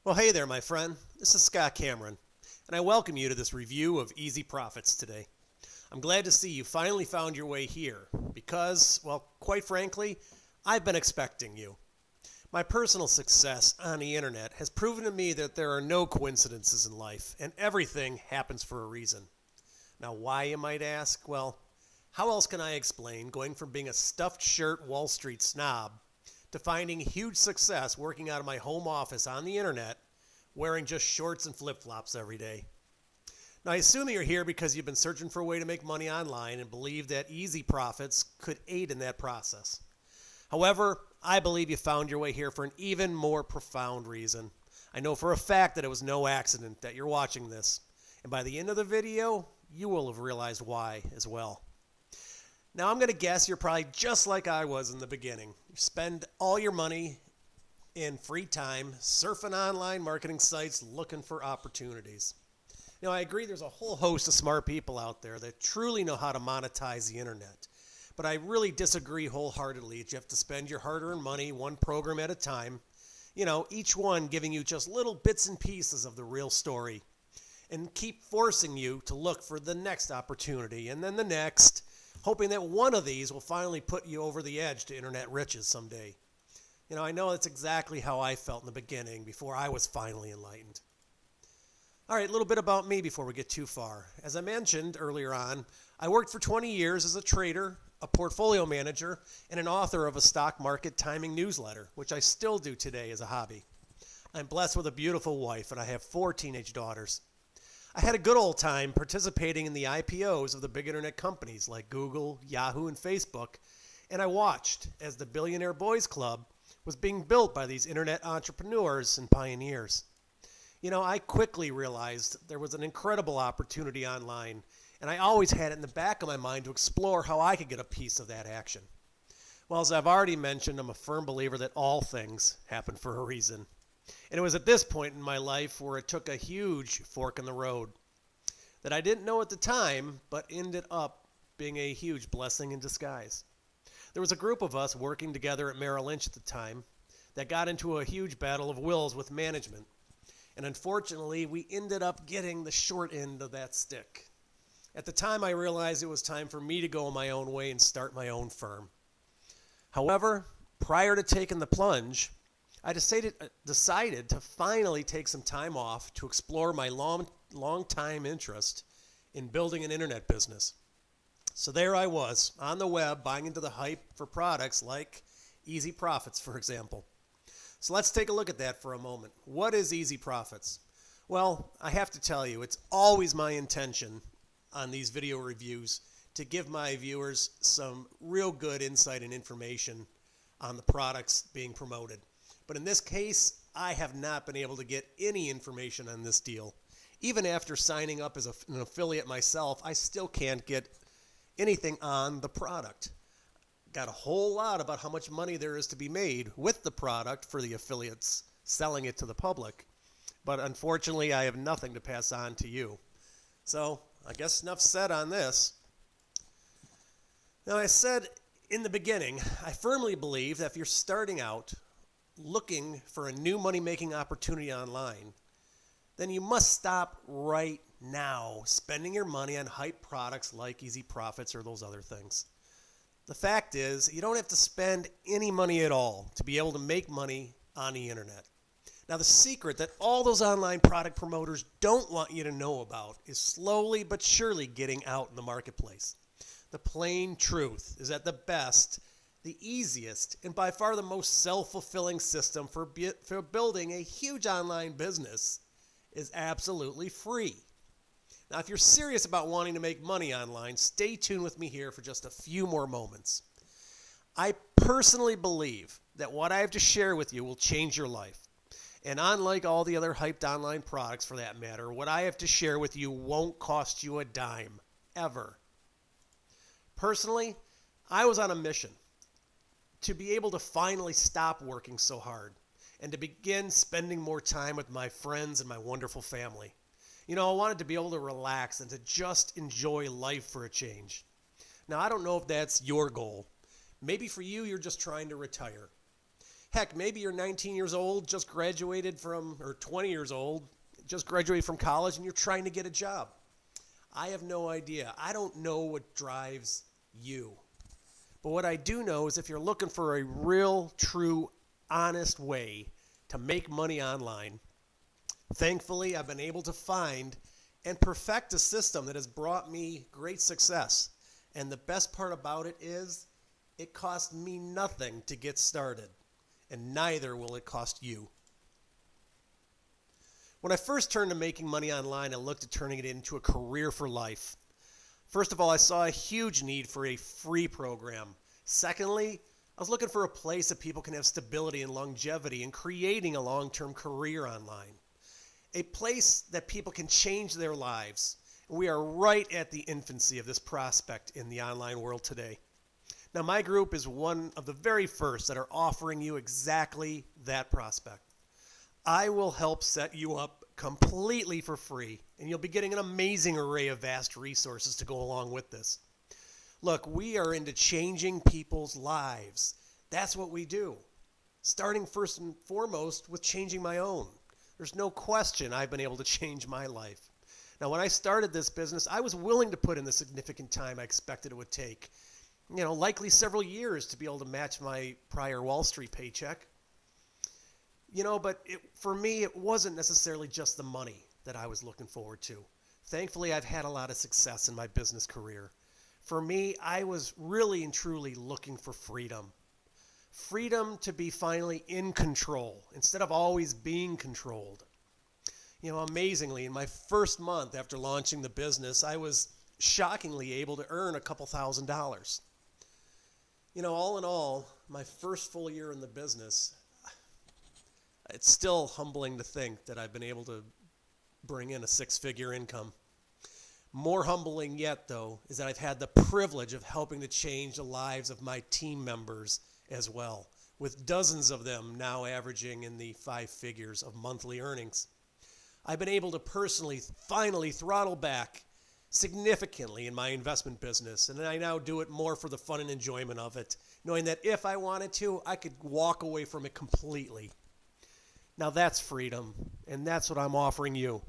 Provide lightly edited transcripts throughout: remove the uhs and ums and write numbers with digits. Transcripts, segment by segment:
Well, hey there, my friend. This is Scott Cameron, and I welcome you to this review of Easy Profits today. I'm glad to see you finally found your way here because, well, quite frankly, I've been expecting you. My personal success on the internet has proven to me that there are no coincidences in life, and everything happens for a reason. Now, why, you might ask? Well, how else can I explain going from being a stuffed shirt Wall Street snob to finding huge success working out of my home office on the internet, wearing just shorts and flip-flops every day? Now, I assume that you're here because you've been searching for a way to make money online and believe that Easy Profits could aid in that process. However, I believe you found your way here for an even more profound reason. I know for a fact that it was no accident that you're watching this, and by the end of the video, you will have realized why as well. Now, I'm going to guess you're probably just like I was in the beginning. You spend all your money in free time surfing online marketing sites looking for opportunities. Now, I agree there's a whole host of smart people out there that truly know how to monetize the internet. But I really disagree wholeheartedly that you have to spend your hard-earned money one program at a time, each one giving you just little bits and pieces of the real story, and keep forcing you to look for the next opportunity and then the next, hoping that one of these will finally put you over the edge to internet riches someday. I know that's exactly how I felt in the beginning before I was finally enlightened. All right, a little bit about me before we get too far. As I mentioned earlier on, I worked for 20 years as a trader, a portfolio manager, and an author of a stock market timing newsletter, which I still do today as a hobby. I'm blessed with a beautiful wife, and I have 4 teenage daughters. I had a good old time participating in the IPOs of the big internet companies like Google, Yahoo, and Facebook, and I watched as the Billionaire Boys Club was being built by these internet entrepreneurs and pioneers. I quickly realized there was an incredible opportunity online, and I always had it in the back of my mind to explore how I could get a piece of that action. Well, as I've already mentioned, I'm a firm believer that all things happen for a reason. And it was at this point in my life where it took a huge fork in the road that I didn't know at the time, but ended up being a huge blessing in disguise. There was a group of us working together at Merrill Lynch at the time that got into a huge battle of wills with management. And unfortunately, we ended up getting the short end of that stick. At the time, I realized it was time for me to go my own way and start my own firm. However, prior to taking the plunge, I decided to finally take some time off to explore my long time interest in building an internet business. So there I was on the web buying into the hype for products like Easy Profits, for example. So let's take a look at that for a moment. What is Easy Profits? Well, I have to tell you, it's always my intention on these video reviews to give my viewers some real good insight and information on the products being promoted. But in this case, I have not been able to get any information on this deal. Even after signing up as an affiliate myself, I still can't get anything on the product. Got a whole lot about how much money there is to be made with the product for the affiliates selling it to the public. But unfortunately, I have nothing to pass on to you. So I guess enough said on this. Now, I said in the beginning, I firmly believe that if you're starting out looking for a new money-making opportunity online, then you must stop right now spending your money on hype products like Easy Profits or those other things. The fact is, you don't have to spend any money at all to be able to make money on the internet. Now, the secret that all those online product promoters don't want you to know about is slowly but surely getting out in the marketplace. The plain truth is that the best, the easiest, and by far the most self-fulfilling system for building a huge online business is absolutely free. Now, if you're serious about wanting to make money online, stay tuned with me here for just a few more moments. I personally believe that what I have to share with you will change your life. And unlike all the other hyped online products for that matter, what I have to share with you won't cost you a dime, ever. Personally, I was on a mission to be able to finally stop working so hard and to begin spending more time with my friends and my wonderful family. I wanted to be able to relax and to just enjoy life for a change. Now, I don't know if that's your goal. Maybe for you, you're just trying to retire. Heck, maybe you're 19 years old, just graduated from, or 20 years old, just graduated from college, and you're trying to get a job. I have no idea. I don't know what drives you. But what I do know is if you're looking for a real, true, honest way to make money online, thankfully I've been able to find and perfect a system that has brought me great success. And the best part about it is it cost me nothing to get started, and neither will it cost you. When I first turned to making money online, I looked at turning it into a career for life. First of all, I saw a huge need for a free program. Secondly, I was looking for a place that people can have stability and longevity in creating a long-term career online. A place that people can change their lives. We are right at the infancy of this prospect in the online world today. Now, my group is one of the very first that are offering you exactly that prospect. I will help set you up completely for free, and you'll be getting an amazing array of vast resources to go along with this. Look, we are into changing people's lives. That's what we do. Starting first and foremost with changing my own. There's no question I've been able to change my life. Now, when I started this business, I was willing to put in the significant time I expected it would take. Likely several years to be able to match my prior Wall Street paycheck. But for me, it wasn't necessarily just the money that I was looking forward to. Thankfully, I've had a lot of success in my business career. For me, I was really and truly looking for freedom. Freedom to be finally in control instead of always being controlled. Amazingly, in my first month after launching the business, I was shockingly able to earn a couple $1,000s. All in all, my first full year in the business, it's still humbling to think that I've been able to bring in a six-figure income. More humbling yet, though, is that I've had the privilege of helping to change the lives of my team members as well, with dozens of them now averaging in the 5 figures of monthly earnings. I've been able to personally finally throttle back significantly in my investment business, and I now do it more for the fun and enjoyment of it, knowing that if I wanted to, I could walk away from it completely. Now that's freedom, and that's what I'm offering you.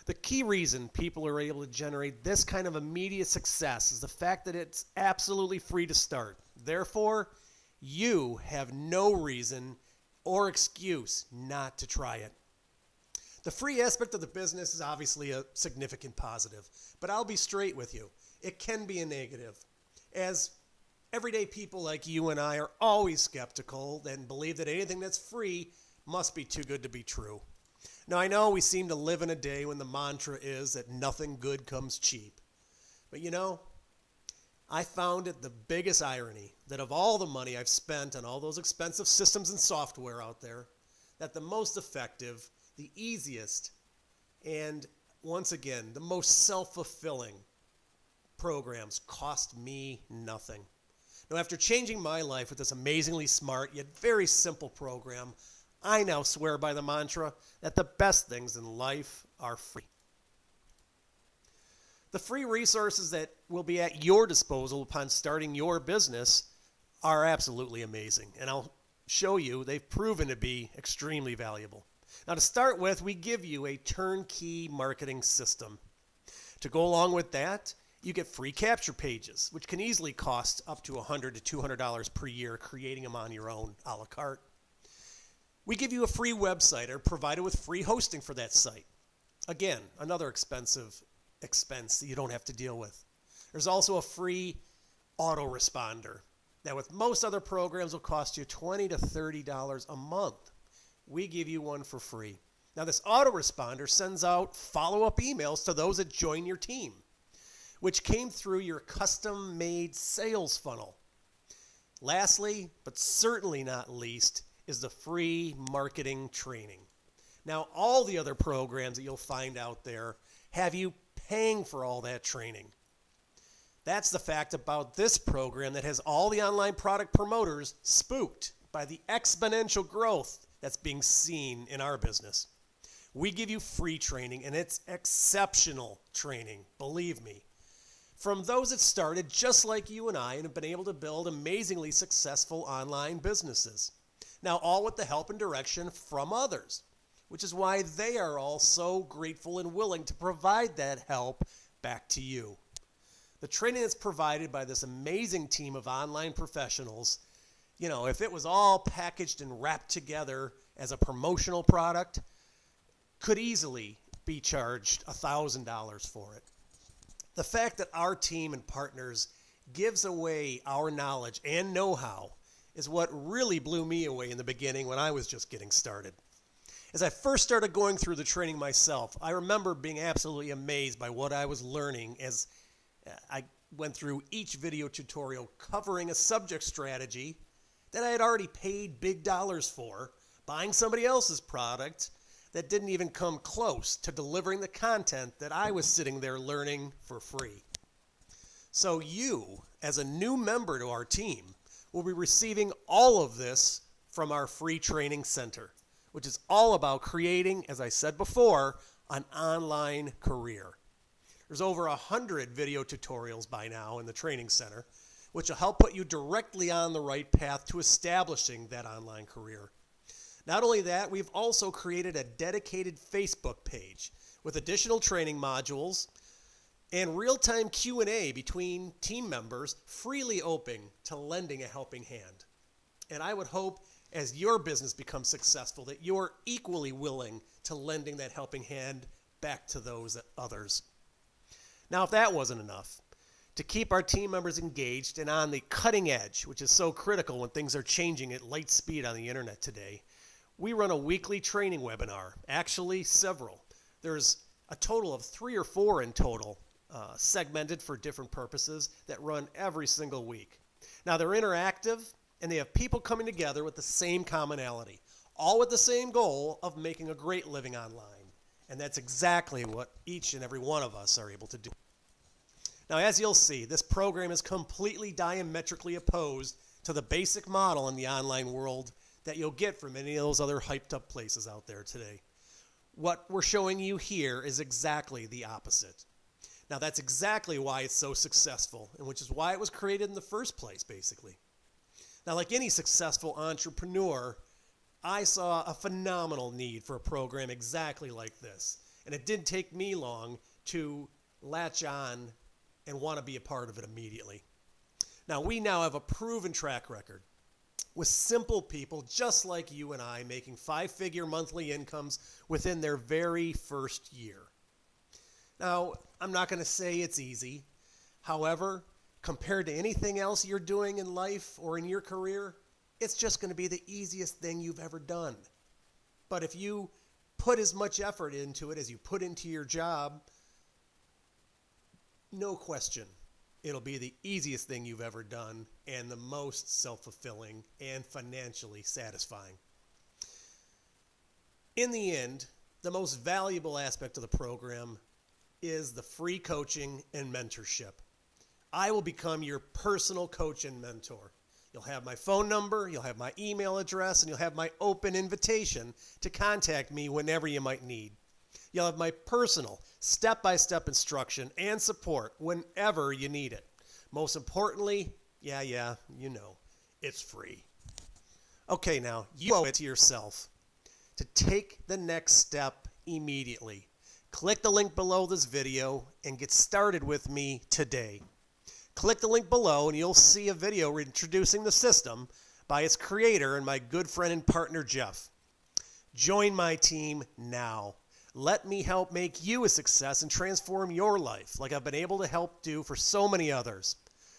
The key reason people are able to generate this kind of immediate success is the fact that it's absolutely free to start. Therefore, you have no reason or excuse not to try it. The free aspect of the business is obviously a significant positive, but I'll be straight with you. It can be a negative, as everyday people like you and I are always skeptical and believe that anything that's free must be too good to be true. Now, I know we seem to live in a day when the mantra is that nothing good comes cheap. But I found it the biggest irony that of all the money I've spent on all those expensive systems and software out there, that the most effective, the easiest, and once again, the most self-fulfilling programs cost me nothing. Now, after changing my life with this amazingly smart yet very simple program, I now swear by the mantra that the best things in life are free. The free resources that will be at your disposal upon starting your business are absolutely amazing, and I'll show you they've proven to be extremely valuable. Now, to start with, we give you a turnkey marketing system. To go along with that, you get free capture pages, which can easily cost up to $100 to $200 per year, creating them on your own a la carte. We give you a free website or provided with free hosting for that site. Again, another expense that you don't have to deal with. There's also a free autoresponder that with most other programs will cost you $20 to $30 a month. We give you one for free. Now, this autoresponder sends out follow-up emails to those that join your team, which came through your custom-made sales funnel. Lastly, but certainly not least, is the free marketing training. Now, all the other programs that you'll find out there have you paying for all that training. That's the fact about this program that has all the online product promoters spooked by the exponential growth that's being seen in our business. We give you free training, and it's exceptional training, believe me, from those that started just like you and I and have been able to build amazingly successful online businesses. Now, all with the help and direction from others, which is why they are all so grateful and willing to provide that help back to you. The training that's provided by this amazing team of online professionals, if it was all packaged and wrapped together as a promotional product, could easily be charged $1,000 for it. The fact that our team and partners gives away our knowledge and know-how is what really blew me away in the beginning when I was just getting started. As I first started going through the training myself, I remember being absolutely amazed by what I was learning as I went through each video tutorial covering a subject strategy that I had already paid big dollars for, buying somebody else's product that didn't even come close to delivering the content that I was sitting there learning for free. So you, as a new member to our team, will be receiving all of this from our free training center, which is all about creating, as I said before, an online career. There's over 100 video tutorials by now in the training center, which will help put you directly on the right path to establishing that online career. Not only that, we've also created a dedicated Facebook page with additional training modules and real-time Q&A between team members freely open to lending a helping hand. And I would hope as your business becomes successful that you're equally willing to lending that helping hand back to those others. Now, if that wasn't enough, to keep our team members engaged and on the cutting edge, which is so critical when things are changing at light speed on the internet today, we run a weekly training webinar, actually several. There's a total of 3 or 4 in total, segmented for different purposes that run every single week. Now, they're interactive and they have people coming together with the same commonality, all with the same goal of making a great living online. And that's exactly what each and every one of us are able to do. Now, as you'll see, this program is completely diametrically opposed to the basic model in the online world that you'll get from any of those other hyped up places out there today. What we're showing you here is exactly the opposite. Now, that's exactly why it's so successful, and which is why it was created in the first place, basically. Now, like any successful entrepreneur, I saw a phenomenal need for a program exactly like this. And it didn't take me long to latch on and want to be a part of it immediately. Now, we now have a proven track record with simple people just like you and I making 5-figure monthly incomes within their very first year. Now, I'm not going to say it's easy. However, compared to anything else you're doing in life or in your career, it's just going to be the easiest thing you've ever done. But if you put as much effort into it as you put into your job, no question, it'll be the easiest thing you've ever done and the most self-fulfilling and financially satisfying. In the end, the most valuable aspect of the program is the free coaching and mentorship. I will become your personal coach and mentor. You'll have my phone number, you'll have my email address, and you'll have my open invitation to contact me whenever you might need. You'll have my personal step-by-step instruction and support whenever you need it. Most importantly, it's free. Okay, now, you owe it to yourself to take the next step immediately. Click the link below this video and get started with me today. Click the link below and you'll see a video introducing the system by its creator and my good friend and partner, Jeff. Join my team now. Let me help make you a success and transform your life like I've been able to help do for so many others.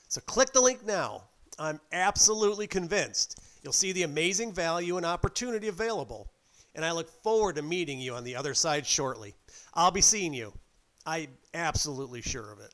So click the link now. I'm absolutely convinced you'll see the amazing value and opportunity available. And I look forward to meeting you on the other side shortly. I'll be seeing you. I'm absolutely sure of it.